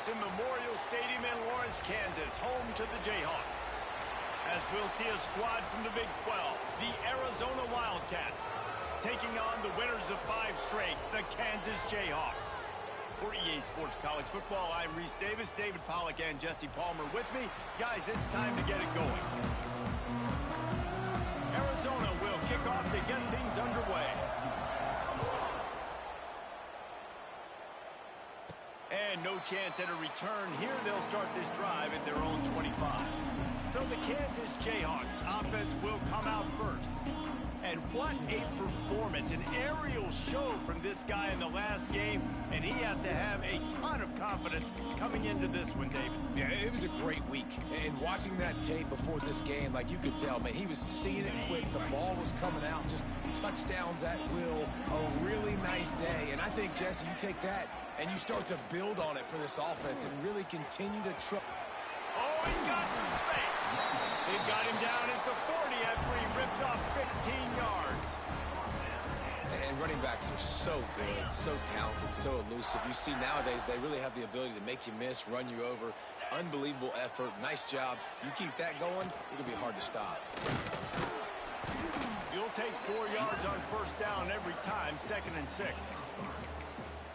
Clemson Memorial Stadium in Lawrence, Kansas, home to the Jayhawks. As we'll see a squad from the Big 12, the Arizona Wildcats, taking on the winners of 5 straight, the Kansas Jayhawks. For EA Sports College Football, I'm Reese Davis, David Pollack, and Jesse Palmer with me. Guys, it's time to get it going. Arizona will kick off to get things underway. And no chance at a return here. They'll start this drive at their own 25. So the Kansas Jayhawks offense will come out first. And what a performance, an aerial show from this guy in the last game, and he has to have a ton of confidence coming into this one, David. Yeah, it was a great week, and watching that tape before this game, like you could tell, man, he was seeing it quick, the ball was coming out, just touchdowns at will, a really nice day, and I think, Jesse, you take that and you start to build on it for this offense and really continue to try. Oh, he's got some space. They've got him down at the 40 after he ripped off 15 yards. And running backs are so good, so talented, so elusive. You see nowadays they really have the ability to make you miss, run you over. Unbelievable effort. Nice job. You keep that going, it'll be hard to stop. You'll take 4 yards on first down every time, 2nd and 6.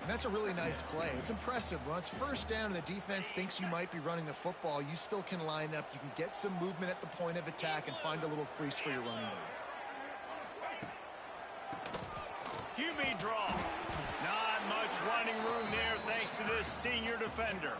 And that's a really nice play. It's impressive. When it's first down and the defense thinks you might be running the football, you still can line up. You can get some movement at the point of attack and find a little crease for your running back. QB draw. Not much running room there thanks to this senior defender.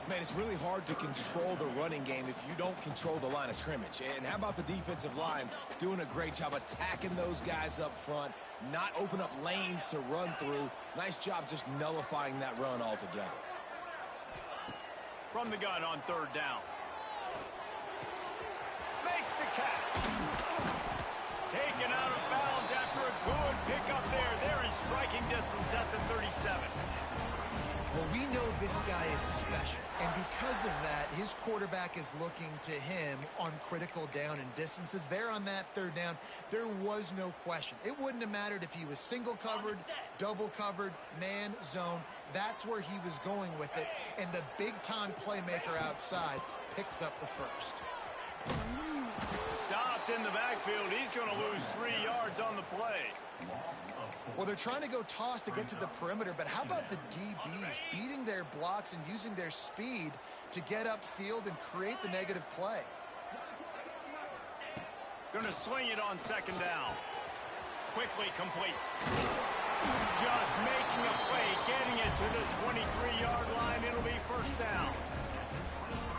Man, it's really hard to control the running game if you don't control the line of scrimmage. And how about the defensive line doing a great job attacking those guys up front, not open up lanes to run through. Nice job just nullifying that run altogether. From the gun on 3rd down. Makes the catch. Taken out of bounds after a good pickup there. They're in striking distance at the 37. Well, we know this guy is special, and because of that, his quarterback is looking to him on critical down and distances. There on that 3rd down, there was no question. It wouldn't have mattered if he was single covered, double covered, man, zone. That's where he was going with it, and the big-time playmaker outside picks up the first. Stopped in the backfield. He's going to lose 3 yards on the play. Well, they're trying to go toss to get to the perimeter, but how about the DBs beating their blocks and using their speed to get upfield and create the negative play? Going to swing it on 2nd down. Quickly complete. Just making a play, getting it to the 23-yard line. It'll be first down.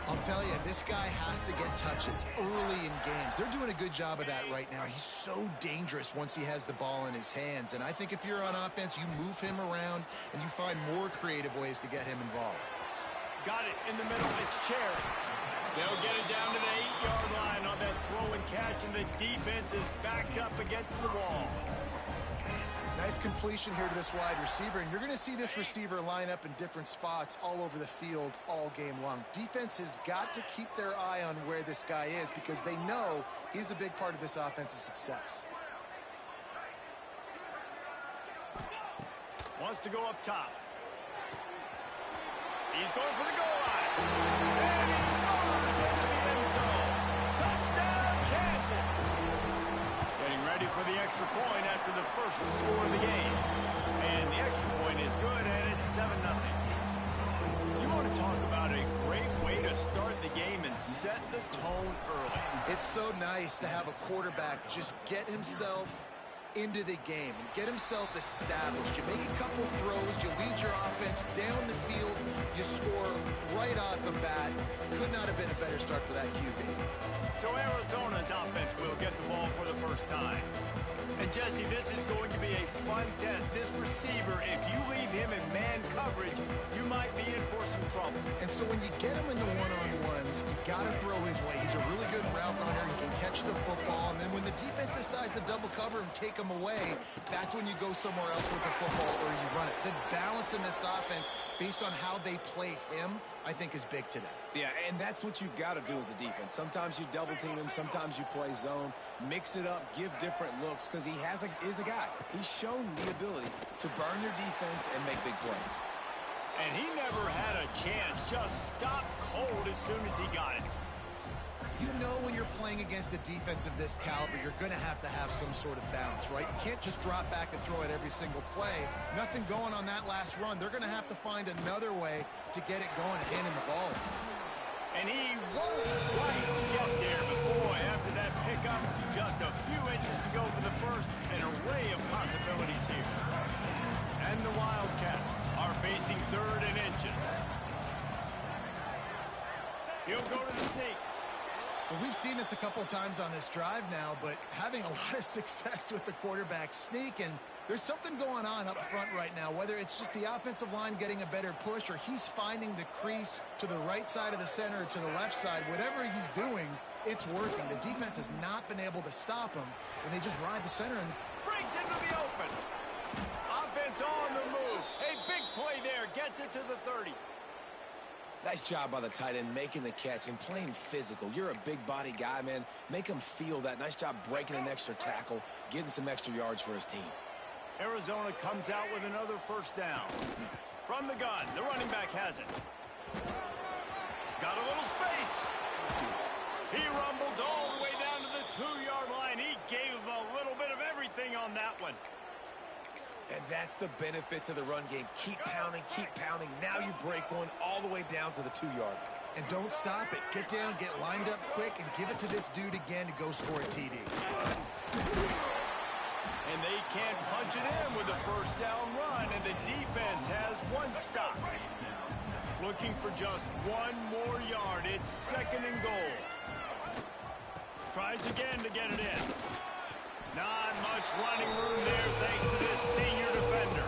I'll tell you, this guy has to get touches early in games. They're doing a good job of that right now. He's so dangerous once he has the ball in his hands. And I think if you're on offense, you move him around and you find more creative ways to get him involved. Got it in the middle. It's Cherry. They'll get it down to the 8-yard line on that throw and catch, and the defense is backed up against the wall. Nice completion here to this wide receiver, and you're going to see this receiver line up in different spots all over the field all game long. Defense has got to keep their eye on where this guy is because they know he's a big part of this offense's success. Wants to go up top. He's going for the goal line. And he fires into the end zone. Touchdown, Kansas. Getting ready for the extra point after the first score of the game. And the extra point is good, and it's 7-0. You want to talk about a great way to start the game and set the tone early. It's so nice to have a quarterback just get himself into the game and get himself established. You make a couple throws, you lead your offense down the field, you score right off the bat. Could not have been a better start for that QB. So Arizona's offense will get the ball for the first time. And Jesse, this is going to be a fun test. This receiver, if you leave him in man coverage, you might be in for some trouble. And so when you get him in the one-on-ones, you got to throw his way. He's a really good route runner. He can catch the football. And then when the defense decides to double cover and take him away, that's when you go somewhere else with the football or you run it. The balance in this offense, based on how they play him, I think is big today. Yeah, and that's what you've got to do as a defense. Sometimes you double team him, sometimes you play zone, mix it up, give different looks, because he is a guy. He's shown the ability to burn your defense and make big plays. And he never had a chance. Just stopped cold as soon as he got it. You know when you're playing against a defense of this caliber, you're going to have some sort of bounce, right? You can't just drop back and throw it every single play. Nothing going on that last run. They're going to have to find another way to get it going and handing the ball. And he won't quite get there, but boy, after that pickup, just a few inches to go for the first. An array of possibilities here. And the Wildcats are facing third and inches. He'll go to the sneak. Well, we've seen this a couple times on this drive now, but having a lot of success with the quarterback sneak, and there's something going on up front right now, whether it's just the offensive line getting a better push or he's finding the crease to the right side of the center or to the left side. Whatever he's doing, it's working. The defense has not been able to stop him, and they just ride the center and Brings into the open. Offense on the move. A big play there. Gets it to the 30. Nice job by the tight end making the catch and playing physical. You're a big body guy, man. Make him feel that. Nice job breaking an extra tackle, getting some extra yards for his team. Arizona comes out with another first down. From the gun, the running back has it. Got a little space. He rumbles all the way down to the 2-yard line. He gave him a little bit of everything on that one. And that's the benefit to the run game. Keep pounding, keep pounding. Now you break one all the way down to the 2-yard. and don't stop it. Get down, get lined up quick, and give it to this dude again to go score a TD. And they can't punch it in with a first down run, and the defense has one stop. Looking for just one more yard. It's second and goal. Tries again to get it in. Not much running room there thanks to this senior defender.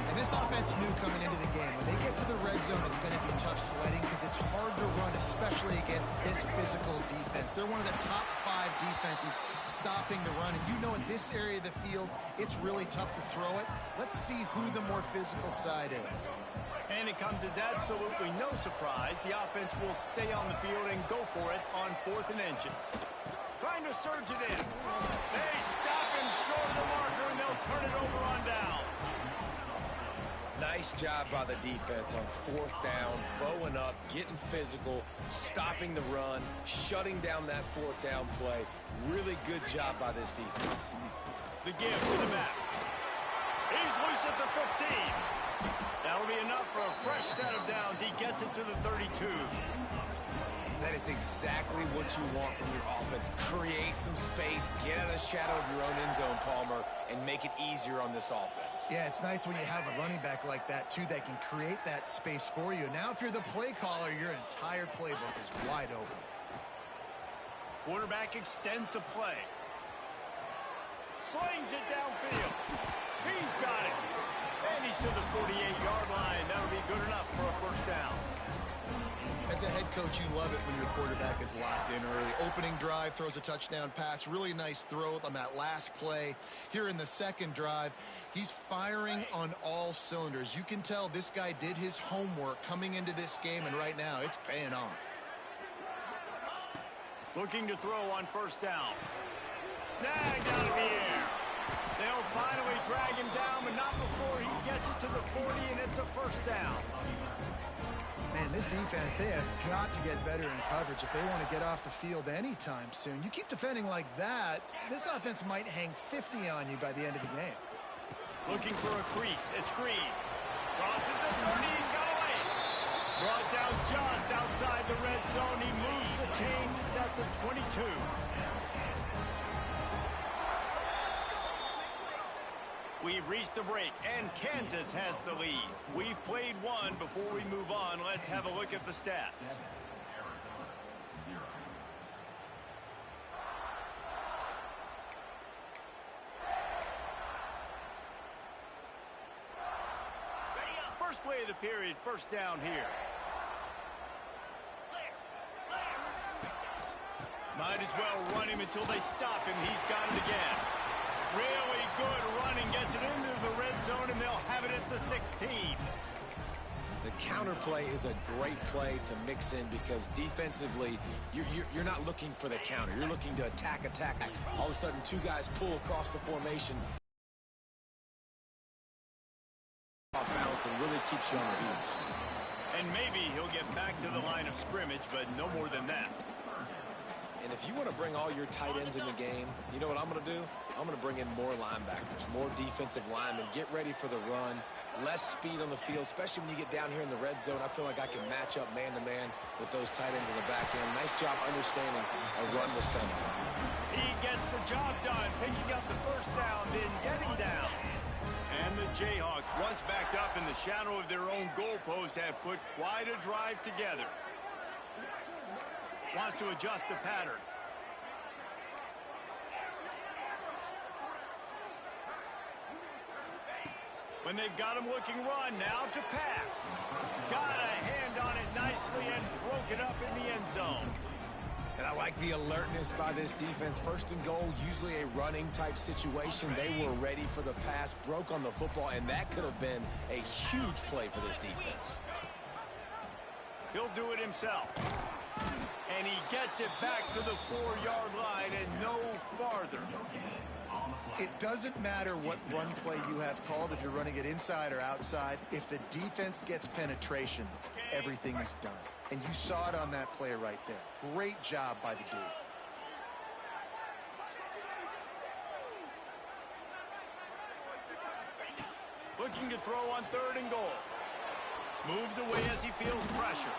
And this offense knew coming into the game, when they get to the red zone, it's going to be tough sledding because it's hard to run, especially against this physical defense. They're one of the top 5 defenses stopping the run. And you know in this area of the field, it's really tough to throw it. Let's see who the more physical side is. And it comes as absolutely no surprise. The offense will stay on the field and go for it on 4th and inches. Trying to surge it in. They stop him short of the marker, and they'll turn it over on down. Nice job by the defense on 4th down, bowing up, getting physical, stopping the run, shutting down that 4th down play. Really good job by this defense. The give to the back. He's loose at the 15. That'll be enough for a fresh set of downs. He gets it to the 32. That is exactly what you want from your offense. Create some space, get out of the shadow of your own end zone, Palmer, and make it easier on this offense. Yeah, it's nice when you have a running back like that, too, that can create that space for you. Now, if you're the play caller, your entire playbook is wide open. Quarterback extends the play. Slings it downfield. He's got it. And he's to the 48-yard line. That'll be good enough for a first down. As a head coach, you love it when your quarterback is locked in early. Opening drive, throws a touchdown pass. Really nice throw on that last play. Here in the second drive, he's firing on all cylinders. You can tell this guy did his homework coming into this game, and right now it's paying off. Looking to throw on first down. Snagged out of the air. They'll finally drag him down, but not before he gets it to the 40, and it's a first down. Man, this defense, they have got to get better in coverage if they want to get off the field anytime soon. You keep defending like that, this offense might hang 50 on you by the end of the game. Looking for a crease. It's Green. Crosses the 30. He's got away. Brought down just outside the red zone. He moves the chains. It's at the 22. We've reached a break, and Kansas has the lead. We've played one. Before we move on, let's have a look at the stats. First play of the period, first down here. Might as well run him until they stop him. He's got it again. Really good running, gets it into the red zone, and they'll have it at the 16. The counter play is a great play to mix in because defensively, you're not looking for the counter. You're looking to attack. All of a sudden, 2 guys pull across the formation. Off balance and really keeps you on your heels. And maybe he'll get back to the line of scrimmage, but no more than that. And if you want to bring all your tight ends in the game, you know what I'm going to do? I'm going to bring in more linebackers, more defensive linemen, get ready for the run, less speed on the field, especially when you get down here in the red zone. I feel like I can match up man-to-man with those tight ends in the back end. Nice job understanding a run was coming. He gets the job done, picking up the first down, then getting down. And the Jayhawks, once backed up in the shadow of their own goalpost, have put quite a drive together. Wants to adjust the pattern. When they've got him looking run, now to pass. Got a hand on it nicely and broke it up in the end zone. And I like the alertness by this defense. First and goal, usually a running type situation. They were ready for the pass, broke on the football, and that could have been a huge play for this defense. He'll do it himself. And he gets it back to the 4-yard line and no farther. It doesn't matter what run play you have called, if you're running it inside or outside. If the defense gets penetration, everything is done. And you saw it on that play right there. Great job by the dude. Looking to throw on 3rd and goal. Moves away as he feels pressure.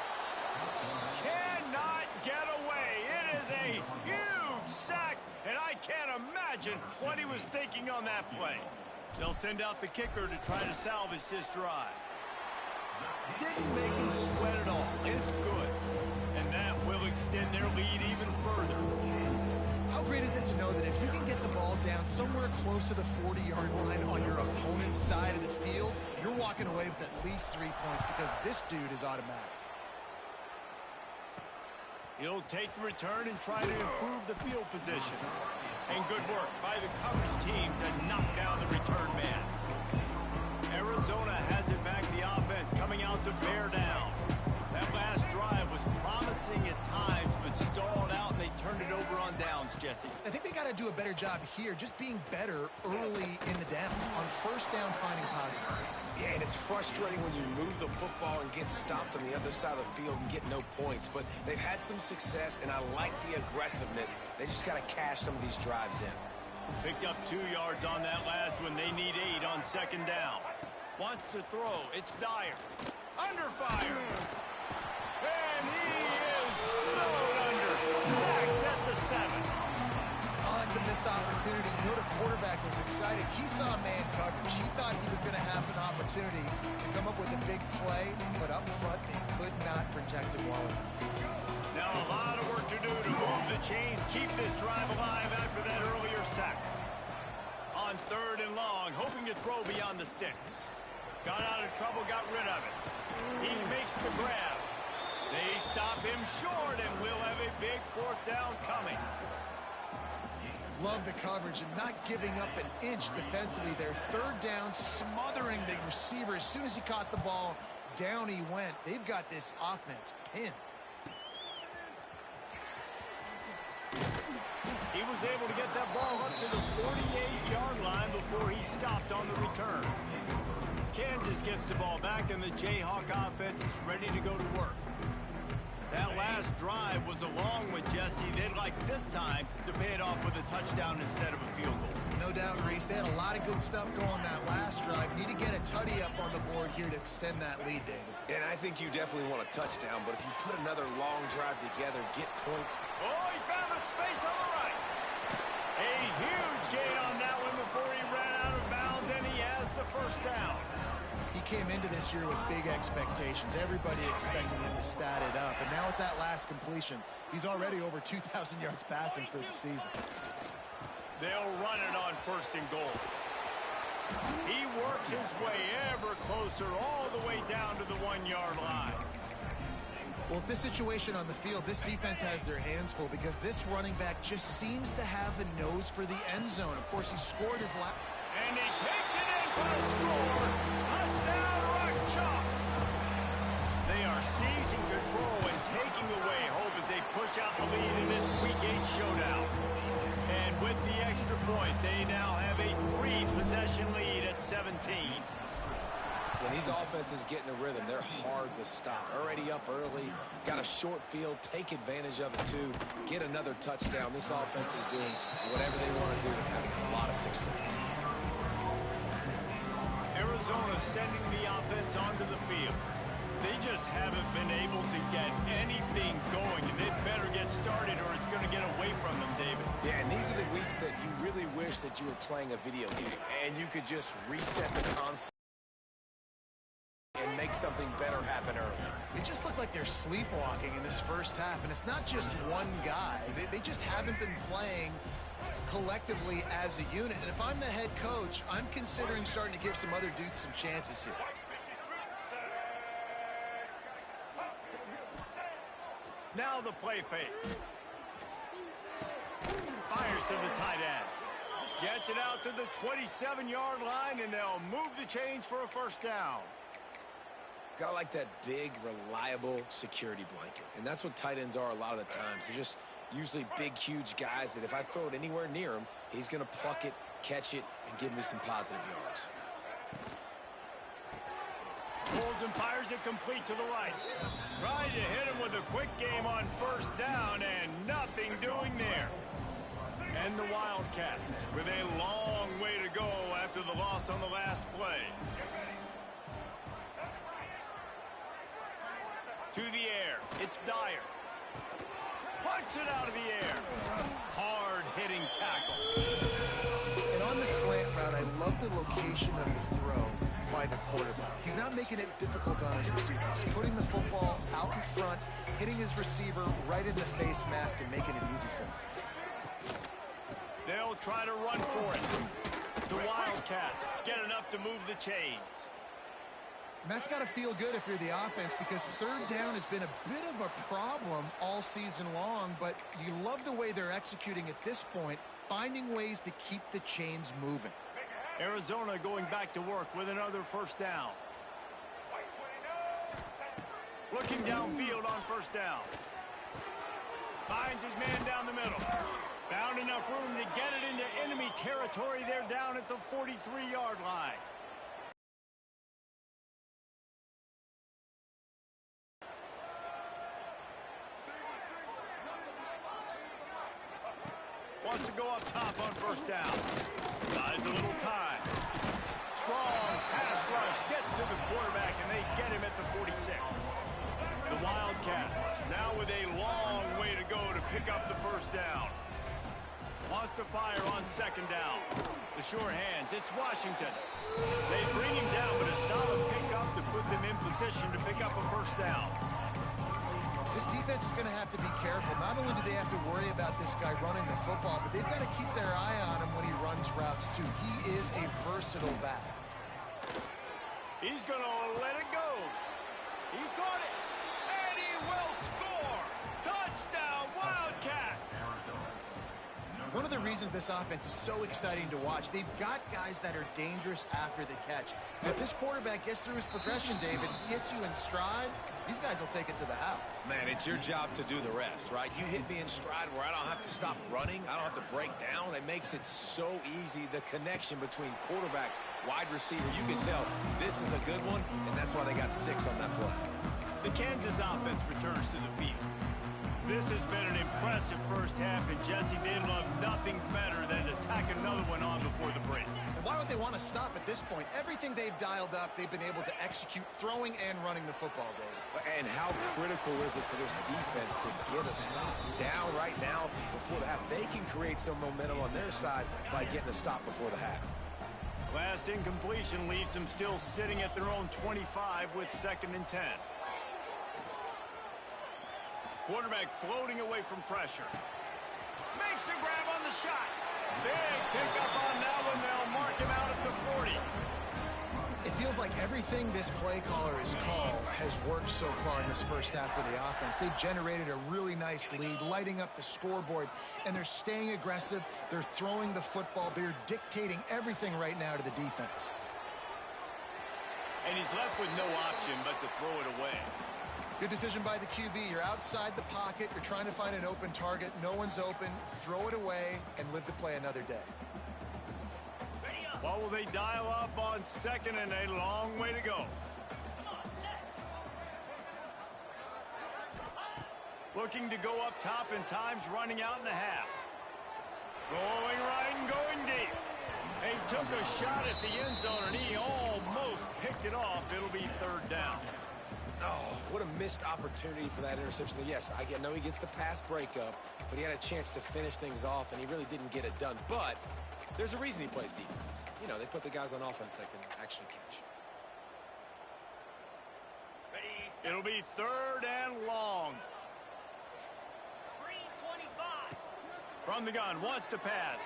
Cannot get away. It is a huge sack, and I can't imagine what he was thinking on that play. They'll send out the kicker to try to salvage this drive. Didn't make him sweat at all. It's good. And that will extend their lead even further. How great is it to know that if you can get the ball down somewhere close to the 40-yard line on your opponent's side of the field, you're walking away with at least 3 points because this dude is automatic. He'll take the return and try to improve the field position. And good work by the coverage team to knock down the return man. Arizona has it back, the offense coming out to bear down. That last drive was promising at times, but stalled out, and they turned it over on downs, Jesse. I think they got to do a better job here, just being better early in the downs. On 1st down, finding positive. Yeah, and it's frustrating when you move the football and get stopped on the other side of the field and get no points. But they've had some success, and I like the aggressiveness. They just got to cash some of these drives in. Picked up 2 yards on that last one. They need 8 on 2nd down. Wants to throw. It's Dyer. Under fire. And he is snowed under. Sacked at the 7. Oh, it's a missed opportunity. You know, the quarterback was excited. He saw man coverage. He thought he was going to have an opportunity to come up with a big play, but up front, they could not protect him well enough. Now a lot of work to do to move the chains, keep this drive alive after that earlier sack. On 3rd and long, hoping to throw beyond the sticks. Got out of trouble, got rid of it. He makes the grab. They stop him short, and we'll have a big 4th down coming. Love the coverage and not giving up an inch defensively there. 3rd down, smothering the receiver. As soon as he caught the ball, down he went. They've got this offense pinned. He was able to get that ball up to the 48-yard line before he stopped on the return. Kansas gets the ball back, and the Jayhawk offense is ready to go to work. That last drive was a long one, Jesse. They'd like this time to pay it off with a touchdown instead of a field goal. No doubt, Reese. They had a lot of good stuff going that last drive. Need to get a tutty up on the board here to extend that lead, David. And I think you definitely want a touchdown, but if you put another long drive together, get points. Oh, he found a space on the right. A huge gain on that one before he ran out of bounds, and he has the 1st down. He came into this year with big expectations. Everybody expecting him to stat it up. And now with that last completion, he's already over 2,000 yards passing for the season. They'll run it on 1st and goal. He works his way ever closer all the way down to the 1-yard line. Well, with this situation on the field, this defense has their hands full because this running back just seems to have a nose for the end zone. Of course, he scored his last. And he takes it in for the score. Touchdown, Rock Chalk. They are seizing control and taking away hope as they push out the lead in this Week 8 showdown. And with the extra point, they now have a 3-possession lead at 17. when these offenses get in a rhythm, they're hard to stop. Already up early, got a short field, take advantage of it too, get another touchdown. This offense is doing whatever they want to do and having a lot of success. Arizona sending the offense onto the field. They just haven't been able to get anything going, and they better get started or it's going to get away from them, David. Yeah, and these are the weeks that you really wish that you were playing a video game and you could just reset the concept and make something better happen early. They just look like they're sleepwalking in this first half, and it's not just one guy. They just haven't been playing collectively as a unit, and if I'm the head coach, I'm considering starting to give some other dudes some chances here. Now the play fake. Fires to the tight end. Gets it out to the 27-yard line, and they'll move the chains for a first down. Got like that big, reliable security blanket. And that's what tight ends are a lot of the times. They're just usually big, huge guys that if I throw it anywhere near him, he's going to pluck it, catch it, and give me some positive yards. Pulls and fires it complete to the right. Trying to hit him with a quick game on first down, and nothing doing there. And the Wildcats with a long way to go after the loss on the last play. To the air. It's Dyer. Puts it out of the air. Hard-hitting tackle. And on the slant route, I love the location of the throw by the quarterback. He's not making it difficult on his receivers. He's putting the football out in front, hitting his receiver right in the face mask and making it easy for him. They'll try to run for it. The Wildcats get enough to move the chains. And that's got to feel good if you're the offense, because third down has been a bit of a problem all season long, but you love the way they're executing at this point, finding ways to keep the chains moving. Arizona going back to work with another first down. Looking downfield on first down. Finds his man down the middle. Found enough room to get it into enemy territory. They're down at the 43-yard line. Wants to go up top on first down. Buys a little time. Strong pass rush gets to the quarterback, and they get him at the 46. The Wildcats now with a long way to go to pick up the first down. Wants to fire on second down. The sure hands. It's Washington. They bring him down, but a solid pickup to put them in position to pick up a first down. This defense is going to have to be careful. Not only do they have to worry about this guy running the football, but they've got to keep their eye on him when he runs routes too. He is a versatile back. He's going to let it go. He caught it, and he will score. Touchdown, Wildcats. One of the reasons this offense is so exciting to watch, they've got guys that are dangerous after the catch. And if this quarterback gets through his progression, David, hits you in stride, these guys will take it to the house. Man, it's your job to do the rest, right? You hit me in stride where I don't have to stop running. I don't have to break down. It makes it so easy, the connection between quarterback, wide receiver. You can tell this is a good one, and that's why they got 6 on that play. The Kansas offense returns to the field. This has been an impressive first half, and Jesse, they'd love nothing better than to tack another one on before the break. And why would they want to stop at this point? Everything they've dialed up, they've been able to execute throwing and running the football, David. And how critical is it for this defense to get a stop? Down right now before the half. They can create some momentum on their side by getting a stop before the half. Last incompletion leaves them still sitting at their own 25 with 2nd and 10. Quarterback floating away from pressure. Makes a grab on the shot. Big pickup on that one. They'll mark him out at the 40. It feels like everything this play caller has called has worked so far in this first half for the offense. They've generated a really nice lead, lighting up the scoreboard, and they're staying aggressive. They're throwing the football. They're dictating everything right now to the defense. And he's left with no option but to throw it away. Good decision by the QB. You're outside the pocket. You're trying to find an open target. No one's open. Throw it away and live to play another day. What will they dial up on second and a long way to go? Looking to go up top, and time's running out in the half. Going right and going deep. He took a shot at the end zone, and he almost picked it off. It'll be third down. Oh, what a missed opportunity for that interception. Yes, I know he gets the pass breakup, but he had a chance to finish things off, and he really didn't get it done. But there's a reason he plays defense. You know, they put the guys on offense that can actually catch. It'll be third and long. 3:25. From the gun, wants to pass.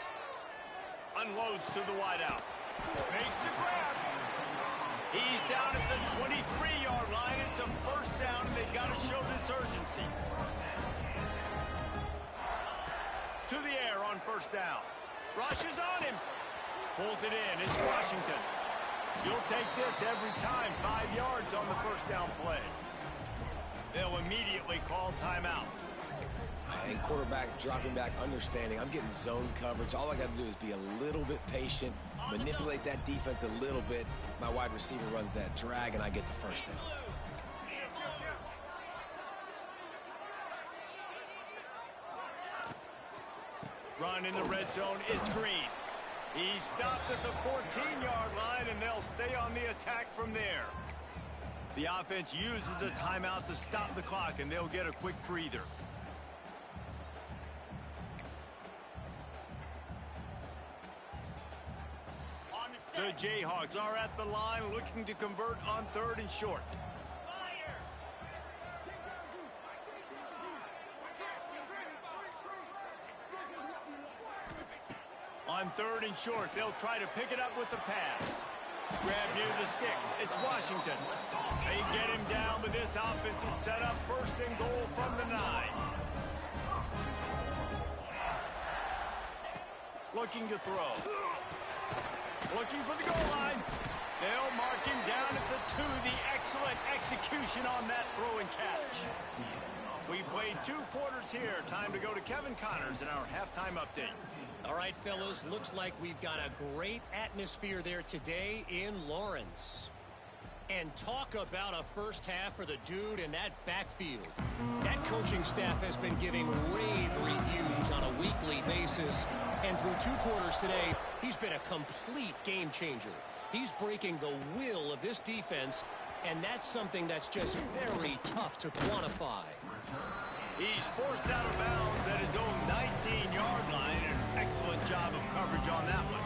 Unloads to the wideout. Makes the grab. He's down at the 23-yard line. It's a first down, and they've got to show this urgency. To the air on first down. Rushes on him. Pulls it in. It's Washington. You'll take this every time. 5 yards on the first down play. They'll immediately call timeout. And quarterback dropping back, understanding. I'm getting zone coverage. All I got to do is be a little bit patient, manipulate that defense a little bit. My wide receiver runs that drag, and I get the first down. Run in the red zone. It's Green. He stopped at the 14-yard line, and they'll stay on the attack from there. The offense uses a timeout to stop the clock, and they'll get a quick breather. The Jayhawks are at the line looking to convert on third and short. On third and short, they'll try to pick it up with the pass. Grab near the sticks. It's Washington. They get him down, but this offense is set up first and goal from the 9. Looking to throw. Looking for the goal line. They'll mark him down at the 2. The excellent execution on that throw and catch. We played 2 quarters here. Time to go to Kevin Connors in our halftime update. All right, fellas, looks like we've got a great atmosphere there today in Lawrence. And talk about a first half for the dude in that backfield. That coaching staff has been giving rave reviews on a weekly basis. And through 2 quarters today, he's been a complete game changer. He's breaking the will of this defense, and that's something that's just very tough to quantify. He's forced out of bounds at his own 19-yard line. An excellent job of coverage on that one.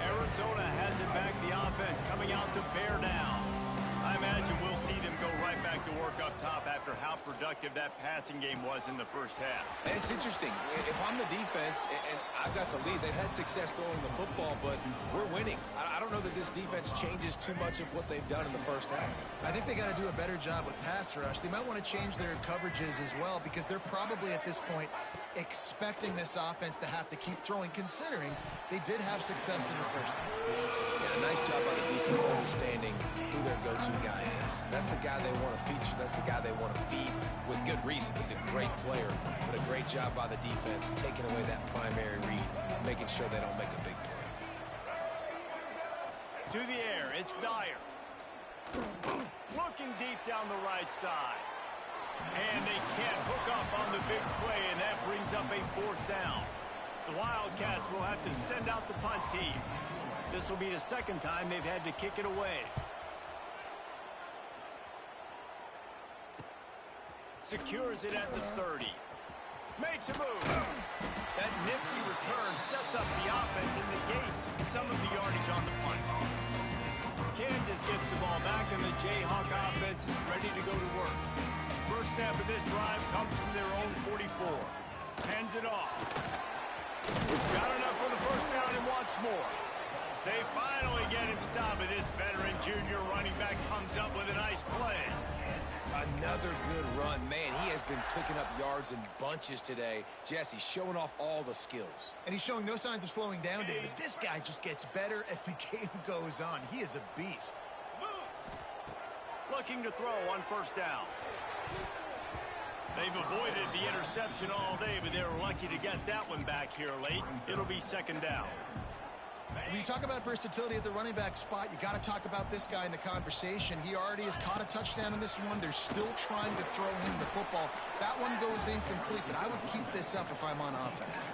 Arizona has it back, the offense coming out to bear down. I imagine we'll see them go right back to work up top after how productive that passing game was in the first half. And it's interesting. If I'm the defense and I've got the lead, they've had success throwing the football, but we're winning. I don't know that this defense changes too much of what they've done in the first half. I think they got to do a better job with pass rush. They might want to change their coverages as well, because they're probably at this point expecting this offense to have to keep throwing, considering they did have success in the first half. Yeah, nice job by the defense understanding who their go-to guy is. That's the guy they want to feature. That's the guy they want to feed with good reason. He's a great player, but a great job by the defense taking away that primary read, making sure they don't make a big play. To the air, it's Dyer. Looking deep down the right side. And they can't hook up on the big play, and that brings up a 4th down. The Wildcats will have to send out the punt team. This will be the 2nd time they've had to kick it away. Secures it at the 30. Makes a move. That nifty return sets up the offense and negates some of the yardage on the punt. Kansas gets the ball back, and the Jayhawk offense is ready to go to work. First snap of this drive comes from their own 44. Hands it off. Got enough for the first down and wants more. They finally get him stopped, but this veteran junior running back comes up with a nice play. Another good run. Man, he has been picking up yards in bunches today. Jesse showing off all the skills. And he's showing no signs of slowing down, David. This guy just gets better as the game goes on. He is a beast. Looking to throw on first down. They've avoided the interception all day, but they were lucky to get that one back here late. It'll be 2nd down. When you talk about versatility at the running back spot, you got to talk about this guy in the conversation. He already has caught a touchdown in this one. They're still trying to throw him the football. That one goes incomplete, but I would keep this up if I'm on offense.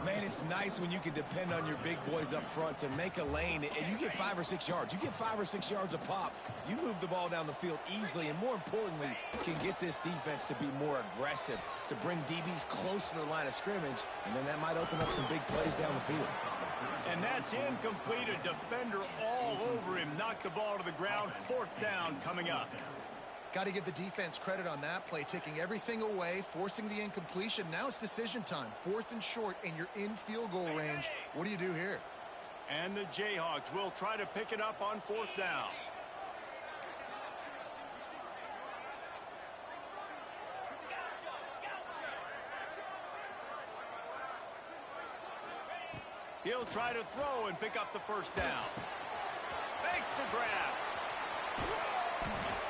Man, it's nice when you can depend on your big boys up front to make a lane, and you get 5 or 6 yards. You get 5 or 6 yards a pop. You move the ball down the field easily, and more importantly, can get this defense to be more aggressive, to bring DBs close to the line of scrimmage, and then that might open up some big plays down the field. And that's incomplete. A defender all over him. Knocked the ball to the ground. 4th down coming up. Got to give the defense credit on that play, taking everything away, forcing the incompletion. Now it's decision time. 4th and short, and you're in field goal range. What do you do here? And the Jayhawks will try to pick it up on 4th down. He'll try to throw and pick up the 1st down. Makes the grab.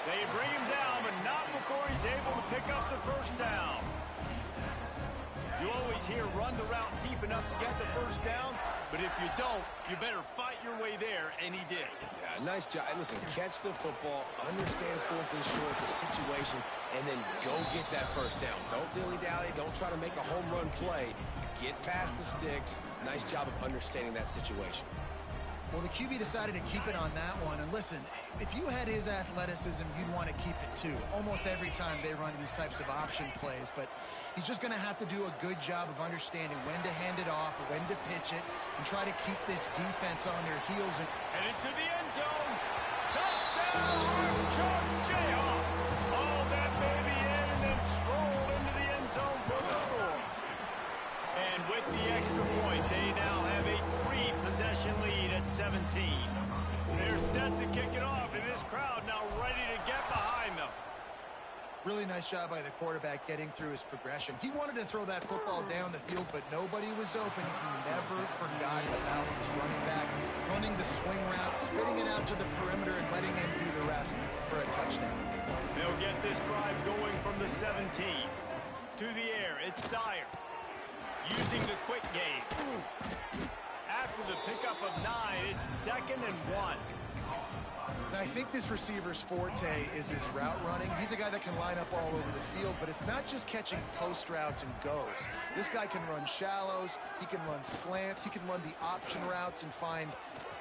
They bring him down, but not before he's able to pick up the 1st down. You always hear run the route deep enough to get the 1st down, but if you don't, you better fight your way there, and he did. Yeah, nice job. Listen, catch the football, understand 4th and short, the situation, and then go get that 1st down. Don't dilly-dally. Don't try to make a home run play. Get past the sticks. Nice job of understanding that situation. Well, the QB decided to keep it on that one. And listen, if you had his athleticism, you'd want to keep it too. Almost every time they run these types of option plays. But he's just going to have to do a good job of understanding when to hand it off, when to pitch it, and try to keep this defense on their heels. And into the end zone. Touchdown, Chuck Jayhawk. All that baby in and then strolled into the end zone for the score. And with the extra point, they now have a 3-possession lead at 17. They're set to kick it off, and this crowd now ready to get behind them. Really nice job by the quarterback getting through his progression. He wanted to throw that football down the field, but nobody was open. He never forgot about his running back, running the swing route, spitting it out to the perimeter, and letting him do the rest for a touchdown. They'll get this drive going from the 17. To the air, it's Dyer. Using the quick game. After the pickup of 9, it's 2nd and 1. Now, I think this receiver's forte is his route running. He's a guy that can line up all over the field, but it's not just catching post routes and goes. This guy can run shallows, he can run slants, he can run the option routes and find...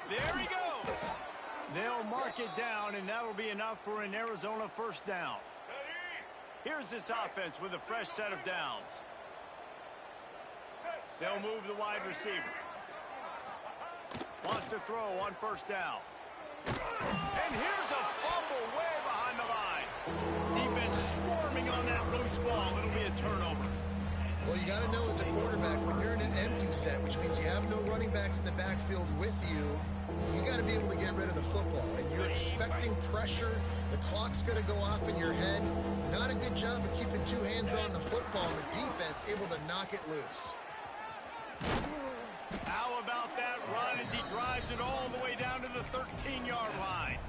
There he goes! They'll mark it down, and that'll be enough for an Arizona 1st down. Here's this offense with a fresh set of downs. They'll move the wide receiver. Wants to throw on 1st down. And here's a fumble way behind the line. Defense swarming on that loose ball. It'll be a turnover. Well, you got to know as a quarterback, when you're in an empty set, which means you have no running backs in the backfield with you, you got to be able to get rid of the football. And you're expecting pressure. The clock's going to go off in your head. Not a good job of keeping 2 hands on the football. And the defense able to knock it loose. How about that run as he drives it all the way down to the 13-yard line?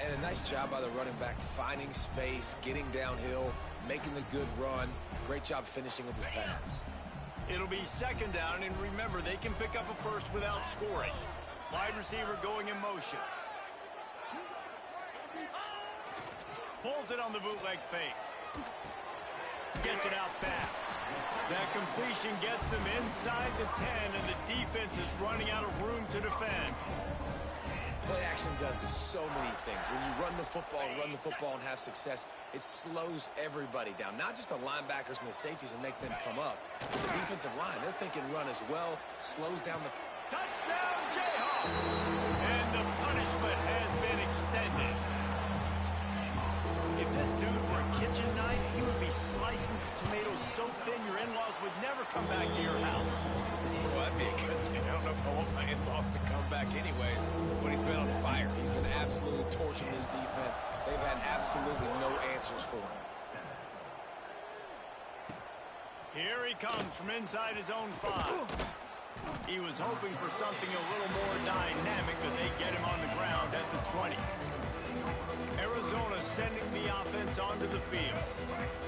And a nice job by the running back, finding space, getting downhill, making the good run. Great job finishing with his pads. It'll be 2nd down, and remember, they can pick up a 1st without scoring. Wide receiver going in motion. Pulls it on the bootleg fake. Gets it out fast. That completion gets them inside the 10, and the defense is running out of room to defend. Play action does so many things. When you run the football and have success, it slows everybody down. Not just the linebackers and the safeties and make them come up. But the defensive line, they're thinking run as well, slows down the... Touchdown, Jayhawks! And the punishment has been extended. If this dude were a kitchen knife, he would be slicing tomatoes so thin your in-laws would never come back to your house. Well, that'd be a good thing. I don't know if I want my in-laws to come back anyways. When he's been on fire, he's been absolutely torching his defense. They've had absolutely no answers for him. Here he comes from inside his own 5. He was hoping for something a little more dynamic, but they get him on the ground at the 20. Arizona sending the offense onto the field.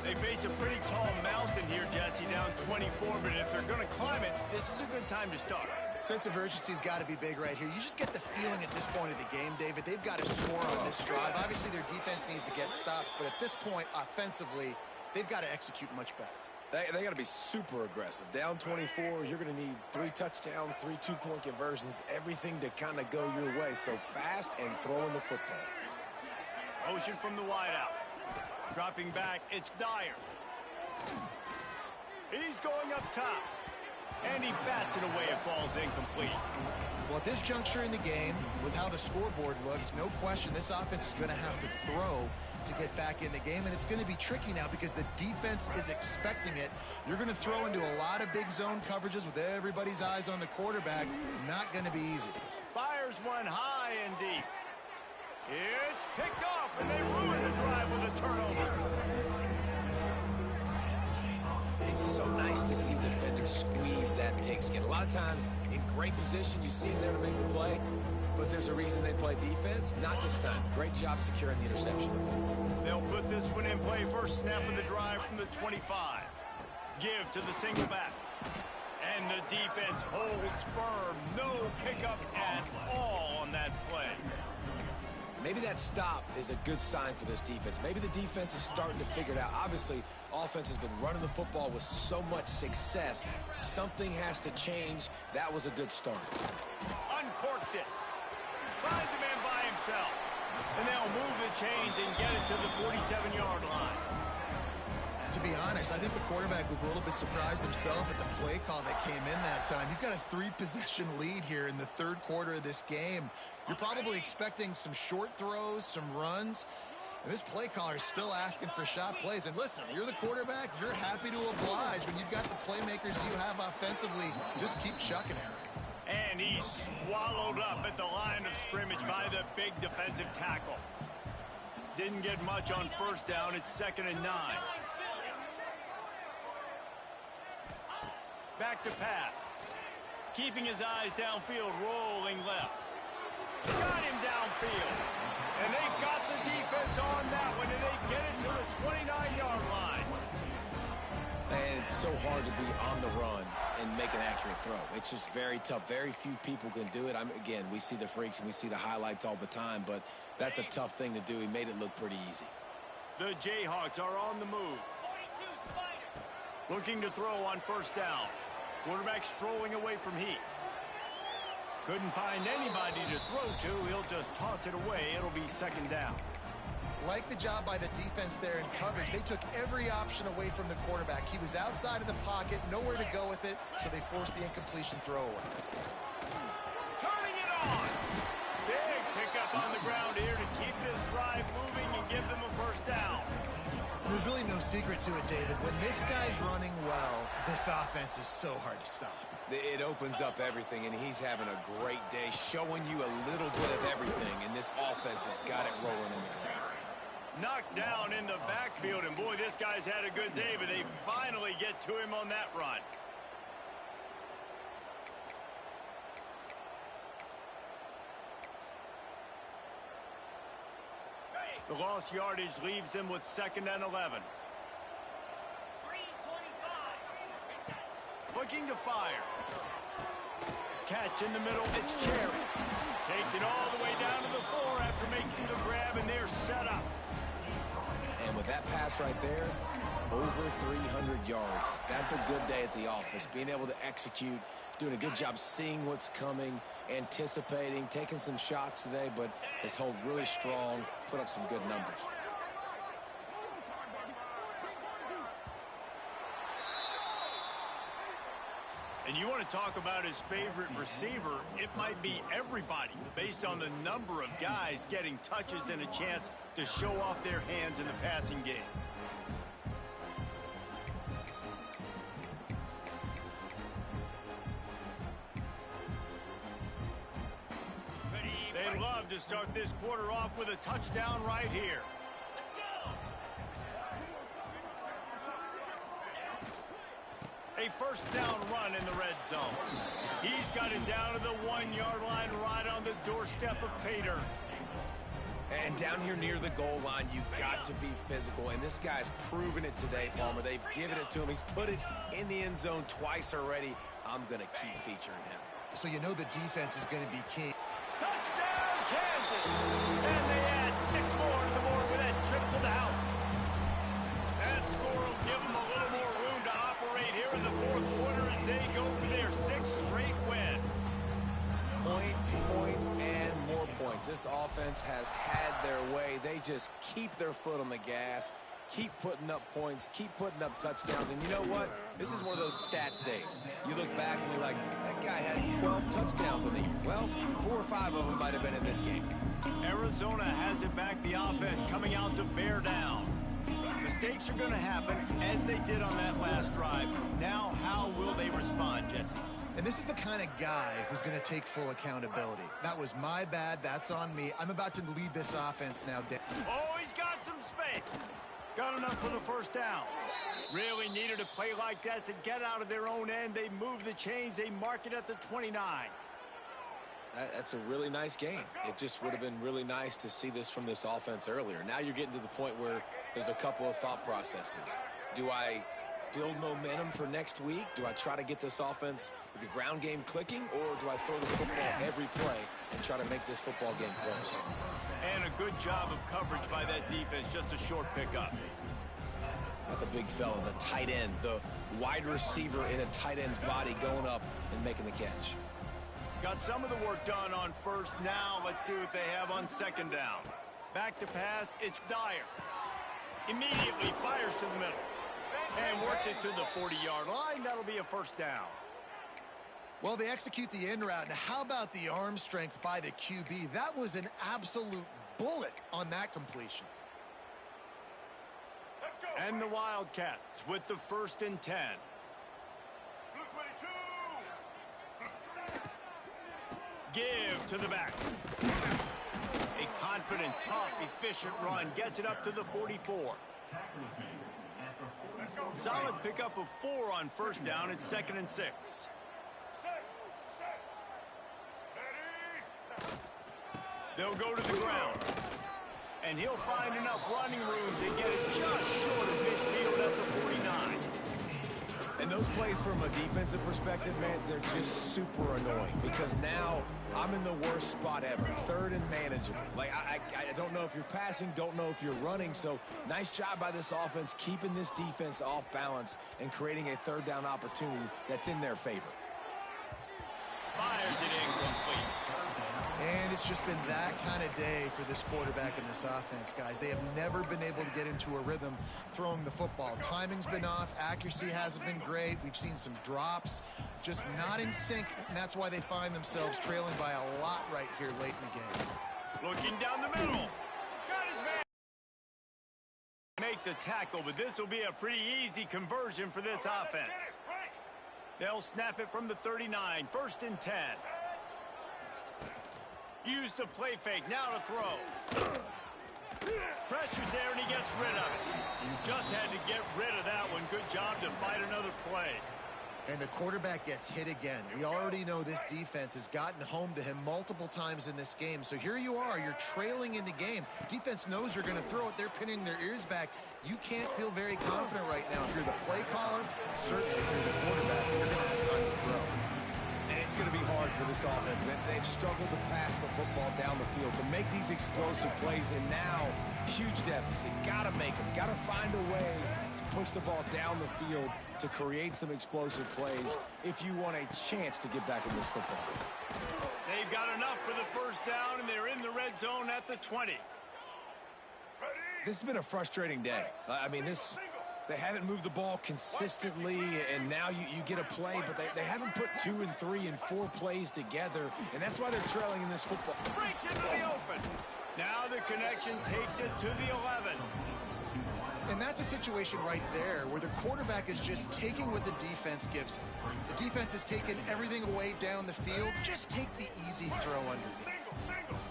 They face a pretty tall mountain here, Jesse, down 24, but if they're going to climb it, this is a good time to start. Sense of urgency's got to be big right here. You just get the feeling at this point of the game, David, they've got to score on this drive. Obviously, their defense needs to get stops, but at this point, offensively, they've got to execute much better. They got to be super aggressive. Down 24, you're going to need 3 touchdowns, 3 two-point conversions, everything to kind of go your way. So fast and throwing the football. Motion from the wideout. Dropping back, it's Dyer. He's going up top. And he bats it away. It falls incomplete. Well, at this juncture in the game, with how the scoreboard looks, no question this offense is going to have to throw to get back in the game, and it's going to be tricky now because the defense is expecting it. You're going to throw into a lot of big zone coverages with everybody's eyes on the quarterback. Not going to be easy. Fires one high and deep. It's picked off, and they ruin the drive with a turnover. It's so nice to see defenders squeeze that pigskin. A lot of times, in great position, you see them there to make the play, but there's a reason they play defense. Not this time. Great job securing the interception. They'll put this one in play. First snap of the drive from the 25. Give to the single back. And the defense holds firm. No pickup at all on that play. Maybe that stop is a good sign for this defense. Maybe the defense is starting to figure it out. Obviously, offense has been running the football with so much success. Something has to change. That was a good start. Uncorks it. Finds a man by himself. And they'll move the chains and get it to the 47-yard line. To be honest, I think the quarterback was a little bit surprised himself at the play call that came in that time. You've got a 3-possession lead here in the third quarter of this game. You're probably expecting some short throws, some runs. And this play caller is still asking for shot plays. And listen, you're the quarterback. You're happy to oblige. When you've got the playmakers you have offensively, just keep chucking it. And he's swallowed up at the line of scrimmage by the big defensive tackle. Didn't get much on first down. It's 2nd and 9. Back to pass. Keeping his eyes downfield, rolling left. Got him downfield. And they got the defense on that one, and they get it to the 29-yard line. And it's so hard to be on the run and make an accurate throw. It's just very tough. Very few people can do it. Again, we see the freaks and we see the highlights all the time, but that's a tough thing to do. He made it look pretty easy. The Jayhawks are on the move. Looking to throw on first down. Quarterback strolling away from heat. Couldn't find anybody to throw to. He'll just toss it away. It'll be 2nd down. Like the job by the defense there in coverage. They took every option away from the quarterback. He was outside of the pocket, nowhere to go with it, so they forced the incompletion throwaway. Turning it on. Big pickup on the ground here to keep this drive moving and give them a first down. There's really no secret to it, David. When this guy's running well, this offense is so hard to stop. It opens up everything, and he's having a great day, showing you a little bit of everything, and this offense has got it rolling in the ground. Knocked down in the backfield, and boy, this guy's had a good day, but they finally get to him on that run. The lost yardage leaves them with 2nd and 11. Looking to fire. Catch in the middle, it's Cherry. Takes it all the way down to the 4 after making the grab, and they're set up. And with that pass right there, over 300 yards. That's a good day at the office. Being able to execute, doing a good job seeing what's coming, anticipating, taking some shots today, but has held really strong, put up some good numbers. And you want to talk about his favorite receiver, it might be everybody, based on the number of guys getting touches and a chance to show off their hands in the passing game. They'd love to start this quarter off with a touchdown right here. A first down run in the red zone. He's got it down to the 1-yard line right on the doorstep of Pater. And down here near the goal line, you've got to be physical. And this guy's proven it today, Palmer. They've given it to him. He's put it in the end zone twice already. I'm going to keep featuring him. so you know the defense is going to be key. Touchdown, Kansas! And they add 6 more to the board with that trip to the house. That score will give them a little more room to operate here in the fourth quarter as they go for their 6th straight win. Points, points, and more points. This offense has had their way. They just keep their foot on the gas, keep putting up points, keep putting up touchdowns. And you know what? This is one of those stats days. You look back and you're like, that guy had 12 touchdowns in the year. Well, 4 or 5 of them might have been in this game. Arizona has it back, the offense coming out to bear down. Mistakes are going to happen as they did on that last drive. Now, how will they respond, Jesse? And this is the kind of guy who's going to take full accountability. That was my bad. That's on me. I'm about to lead this offense now. Oh, he's got some space. Got enough for the first down. Really needed a play like that to get out of their own end. They move the chains. They mark it at the 29. That's a really nice game. It just would have been really nice to see this from this offense earlier. Now you're getting to the point where there's a couple of thought processes. Do I build momentum for next week? Do I try to get this offense with the ground game clicking, or do I throw the football every play and try to make this football game close? And a good job of coverage by that defense. Just a short pickup. Not the big fella, the tight end, the wide receiver in a tight end's body going up and making the catch. Got some of the work done on first. Now let's see what they have on second down. Back to pass, it's Dyer. Immediately fires to the middle. And works it to the 40-yard line. That'll be a first down. Well, they execute the in route. Now, how about the arm strength by the QB? That was an absolute bullet on that completion. And the Wildcats with the 1st and 10. Give to the back. A confident, tough, efficient run gets it up to the 44. Solid pickup of 4 on first down. It's 2nd and 6. They'll go to the ground. And he'll find enough running room to get it just short of midfield at the 49. And those plays from a defensive perspective, man, they're just super annoying because now I'm in the worst spot ever, 3rd and manageable. Like, I don't know if you're passing, don't know if you're running, so nice job by this offense keeping this defense off balance and creating a 3rd down opportunity that's in their favor. Fires it incomplete. And it's just been that kind of day for this quarterback and this offense, guys. They have never been able to get into a rhythm throwing the football. Timing's been off. Accuracy hasn't been great. We've seen some drops, just not in sync, and that's why they find themselves trailing by a lot right here late in the game. Looking down the middle. Got his man. Make the tackle, but this will be a pretty easy conversion for this offense. They'll snap it from the 39, 1st and 10. Use the play fake, now to throw. Pressure's there and he gets rid of it. Just had to get rid of that one. Good job to fight another play. And the quarterback gets hit again. We already know this defense has gotten home to him multiple times in this game. So here you are, you're trailing in the game. Defense knows you're going to throw it. They're pinning their ears back. You can't feel very confident right now. If you're the play caller, certainly if you're the quarterback, you're going to have time to throw. And it's going to be hard for this offense, man. They've struggled to pass the football down the field, to make these explosive plays, and now, huge deficit. Got to make them. Got to find a way to push the ball down the field to create some explosive plays if you want a chance to get back in this football game. They've got enough for the first down, and they're in the red zone at the 20. This has been a frustrating day. I mean, they haven't moved the ball consistently, and now you get a play, but they haven't put 2 and 3 and 4 plays together, and that's why they're trailing in this football. Breaks into the open. Now the connection takes it to the 11. And that's a situation right there where the quarterback is just taking what the defense gives him. The defense has taken everything away down the field. Just take the easy throw underneath.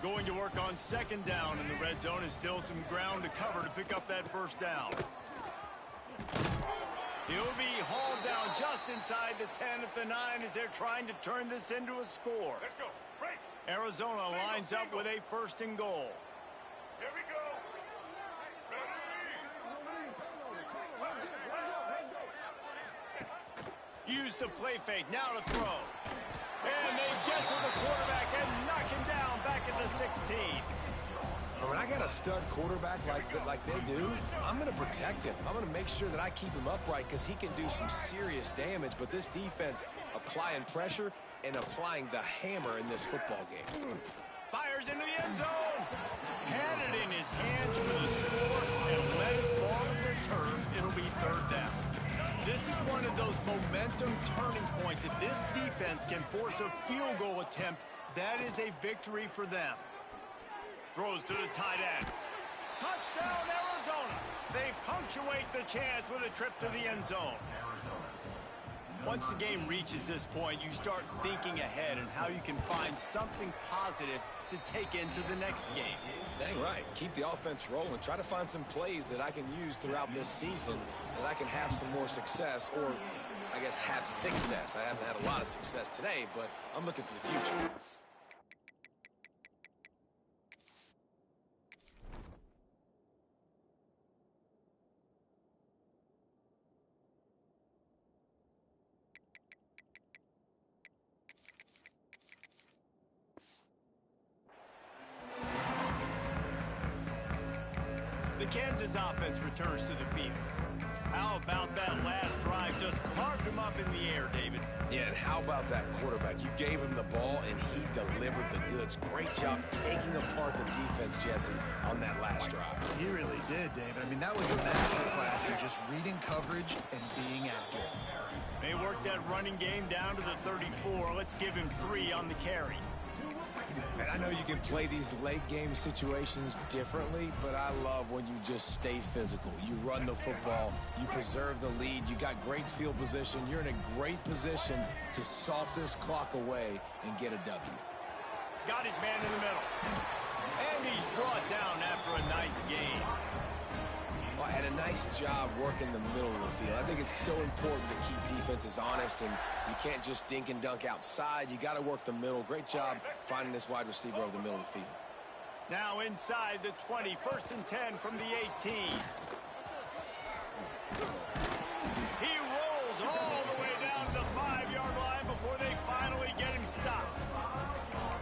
Going to work on second down in the red zone. Is still some ground to cover to pick up that first down. He'll be hauled down just inside the 10 at the 9 as they're trying to turn this into a score. Let's go. Break. Arizona lines up with a 1st and goal. Here we go. Use the play fake, now to throw. And they get to the quarterback and knock him down back at the 16. When I got a stud quarterback like they do, I'm going to protect him. I'm going to make sure that I keep him upright because he can do some serious damage. But this defense applying pressure and applying the hammer in this football game. Fires into the end zone. Had it in his hands for the score and let it fall to the turf. It'll be third down. This is one of those momentum turning points. If this defense can force a field goal attempt, that is a victory for them. Throws to the tight end. Touchdown, Arizona. They punctuate the chance with a trip to the end zone. Once the game reaches this point, you start thinking ahead and how you can find something positive to take into the next game. Dang right. Keep the offense rolling. Try to find some plays that I can use throughout this season that I can have some more success, or I guess have success. I haven't had a lot of success today, but I'm looking for the future. The Kansas offense returns to the field. How about that last drive? Just carved him up in the air, David. Yeah, and how about that quarterback? You gave him the ball, and he delivered the goods. Great job taking apart the defense, Jesse, on that last drive. He really did, David. I mean, that was a masterclass in just reading coverage and being accurate. They worked that running game down to the 34. Let's give him 3 on the carry. And I know you can play these late game situations differently, but I love when you just stay physical. You run the football, you preserve the lead, you got great field position, you're in a great position to salt this clock away and get a W. Got his man in the middle. And he's brought down after a nice game. Well, and a nice job working the middle of the field. I think it's so important to keep defenses honest, and you can't just dink and dunk outside. You got to work the middle. Great job finding this wide receiver over the middle of the field. Now inside the 20, 1st and 10 from the 18. He rolls all the way down to the 5-yard line before they finally get him stopped.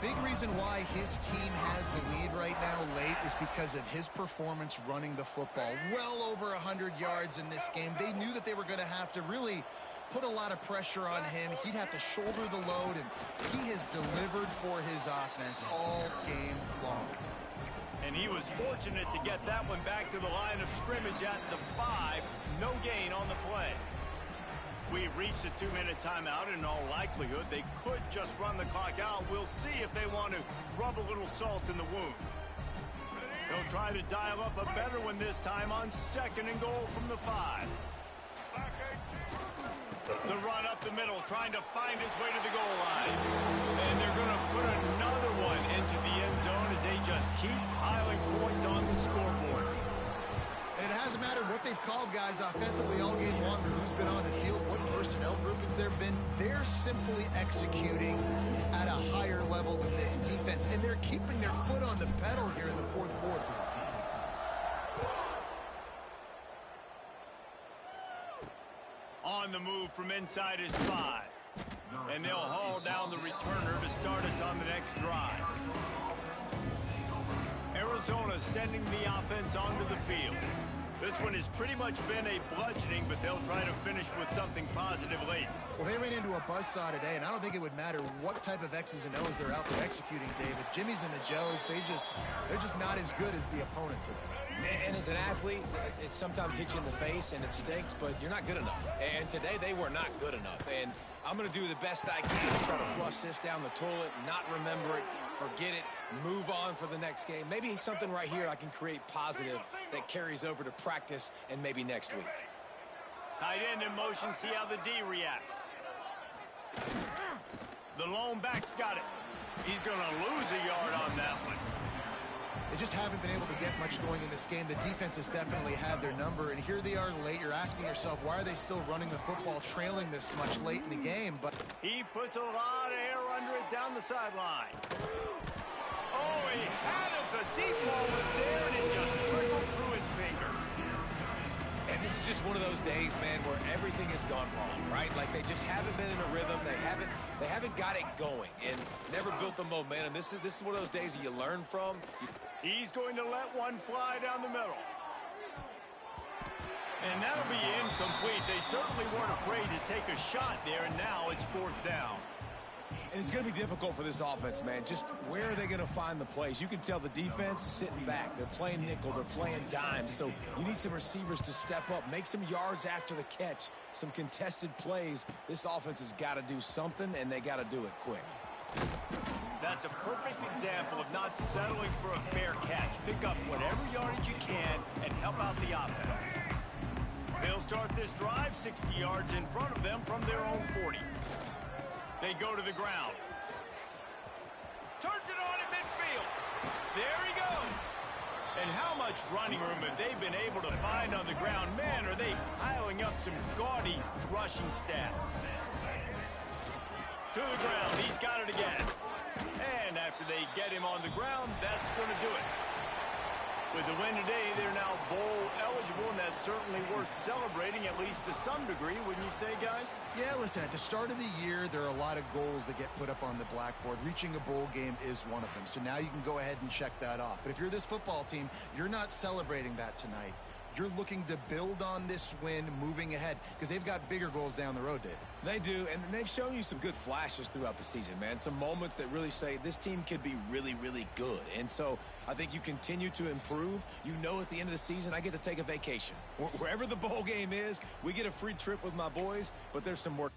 Big reason why his team has the lead right now late is because of his performance running the football. Well over 100 yards in this game. They knew that they were going to have to really put a lot of pressure on him. He'd have to shoulder the load, and he has delivered for his offense all game long. And he was fortunate to get that one back to the line of scrimmage at the 5. No gain on the play. We've reached a 2-minute timeout. In all likelihood, they could just run the clock out. We'll see if they want to rub a little salt in the wound. They'll try to dial up a better one this time on 2nd and goal from the 5. The run up the middle, trying to find his way to the goal line. And they're going to put another one into the end zone as they just keep piling points on the scoreboard. And it hasn't mattered what they've called guys offensively all game long, or who's been on the field, what personnel groupings there have been. They're simply executing at a higher level than this defense, and they're keeping their foot on the pedal here in the 4th quarter. On the move from inside his 5. And they'll haul down the returner to start us on the next drive. Arizona sending the offense onto the field. This one has pretty much been a bludgeoning, but they'll try to finish with something positive late. Well, they ran into a buzzsaw today, and I don't think it would matter what type of X's and O's they're out there executing, David. Jimmy's and the Joes, they're just not as good as the opponent today. And as an athlete, it sometimes hits you in the face and it stinks, but you're not good enough. And today they were not good enough. And I'm going to do the best I can to try to flush this down the toilet, not remember it, forget it, move on for the next game. Maybe something right here I can create positive that carries over to practice and maybe next week. Tight end in motion, see how the D reacts. The lone back's got it. He's going to lose a yard on that one. They just haven't been able to get much going in this game. The defense has definitely had their number, and here they are late. You're asking yourself, why are they still running the football, trailing this much late in the game? But he puts a lot of air under it down the sideline. Oh, he had it. The deep ball was there, and it just trickled through his fingers. And This is just one of those days, man, where everything has gone wrong, right? Like they just haven't been in a rhythm. They haven't got it going and never built the momentum. This is one of those days that you learn from. He's going to let one fly down the middle. And that'll be incomplete. They certainly weren't afraid to take a shot there, and now it's 4th down. And it's going to be difficult for this offense, man. Just where are they going to find the plays? You can tell the defense sitting back. They're playing nickel. They're playing dime. So you need some receivers to step up, make some yards after the catch, some contested plays. This offense has got to do something, and they got to do it quick. That's a perfect example of not settling for a fair catch. Pick up whatever yardage you can and help out the offense. They'll start this drive 60 yards in front of them from their own 40. They go to the ground. Turns it on in midfield. There he goes. And how much running room have they been able to find on the ground? Man, are they piling up some gaudy rushing stats. To the ground. He's got it again. And after they get him on the ground, that's going to do it. With the win today, they're now bowl eligible, and that's certainly worth celebrating, at least to some degree, wouldn't you say, guys? Yeah, listen, at the start of the year, there are a lot of goals that get put up on the blackboard. Reaching a bowl game is one of them. So now you can go ahead and check that off. But if you're this football team, you're not celebrating that tonight. You're looking to build on this win moving ahead because they've got bigger goals down the road, Dave. They do, and they've shown you some good flashes throughout the season, man. Some moments that really say this team could be really, really good. And so I think you continue to improve. You know at the end of the season, I get to take a vacation. Wherever the bowl game is, we get a free trip with my boys, but there's some more.